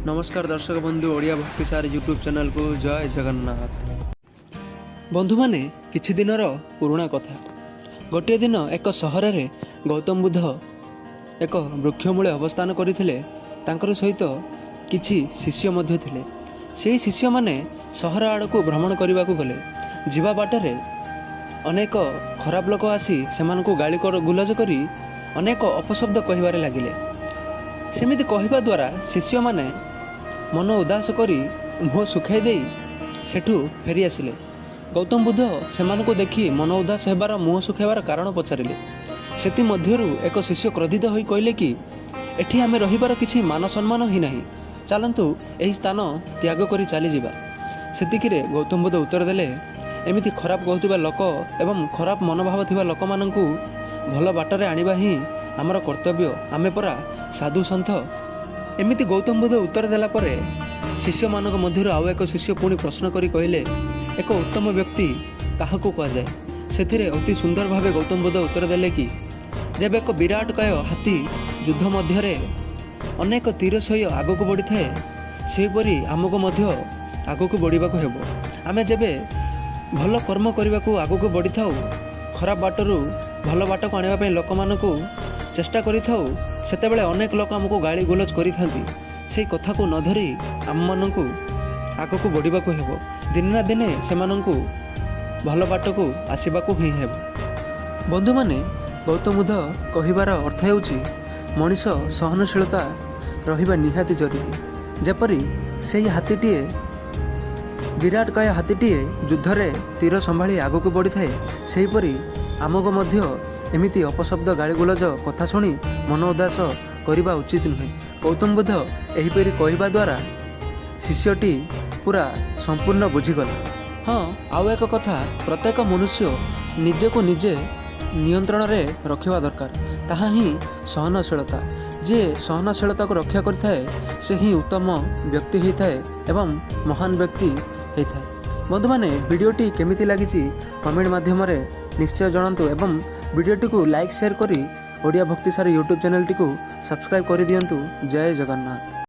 नमस्कार दर्शक बंधु ओडिया भक्ति सार यूट्यूब चैनल को जय जगन्नाथ। बंधु माने किछि दिनर पुराणा कथा। गोटे दिन एक सहर रे गौतम बुद्ध एक वृक्षमूले अवस्थान करथिले। तांकर सहित किछि शिष्य मध्य थिले। सेही शिष्य माने सहर आड़कू भ्रमण करने को गले। जीवा बाटरे अनेक खराब लोक आसी सेमानकू गाली गुलाज करी अनेक अपशब्द कहिबारे लागिले। सेमिति कहिबा द्वारा शिष्य माने मन उदास करी मुह सुखाई दे सेठू फेरी आसिले। गौतम बुद्ध सेमानकू देखि मन उदास हेबार मुह सुखाइबार कारण पचारिले। सेति मध्यरु एक शिष्य क्रोधित होई कहले कि एठी आमे रहिबार किछि मान सम्मान ही नाही, चलंतु एही स्थान त्याग करी चली जिबा। सेतिकिरे गौतम बुद्ध उत्तर देले, एमिति खराब कहतुबा लोक एवं खराब मनोभाव थिबा लोक माननकू भल बाटरे आनिबा ही आमर कर्तव्य। आमे परा साधु सन्थ। एमिति गौतम बुद्ध उत्तर देला परे शिष्य मानक मध्यरु आउ एक शिष्य पुणी प्रश्न करी कहले, एक उत्तम व्यक्ति काहाकू कहा जाए? सेथिरे अति सुंदर भावे गौतम बुद्ध उत्तर देले कि जब एक विराट काय हाथी युद्ध मध्यरे अनेक तीर सही आगक बढ़ी थाए, सेहीपरि आमको मध्य आगक बढ़िबाको हेबो। आमे जेबे भल कर्म करबाकू आगक बढ़ी थाउ, खराब बाटरू भल बाट को आनिबा पई लोक मानकू चेष्टा करि थाउ, सेतेबेले अनेक लोक हमको गाली गुलज करि थांती। सेही कथा को न धरी आम मानकू आगक बढ़िबाको हेबो। दिने ना दिने सेमानंकू भल बाट को आसीबाको ही हेबो। बंधु माने गौतम बुद्ध कहिबार अर्थ हेउची मनीष सहनशीलता रहिबा निहाती जरूरी। जेपरि सेही हाथीटीए विराट काय हाथीटीए युद्धरे तीर संभाली आगक बढ़ी थाए, सेहीपरि आमको मध्य एमिति अपशब्द गालीगुलज कथा शुणी मन उदास करने उचित नुहे। गौतम बुद्ध एहीपरि कहवा द्वारा शिष्यटी पूरा संपूर्ण बुझीगला। हाँ, आउ एक कथा, प्रत्येक मनुष्य निजे को निजे नियंत्रण रे रखिबा दरकार। ताहा ही सहनशीलता। जे सहनशीलता को रक्षा करिथाए से ही उत्तम व्यक्ति होता है एवं महान व्यक्ति होता है। बंधु माने वीडियोटी केमिति लागिची कमेंट माध्यम रे निश्चय जणांतु एवं वीडियोटी को लाइक शेयर करी ओडिया भक्ति सार यूट्यूब चैनल टी को सब्सक्राइब कर दियंतु। जय जगन्नाथ।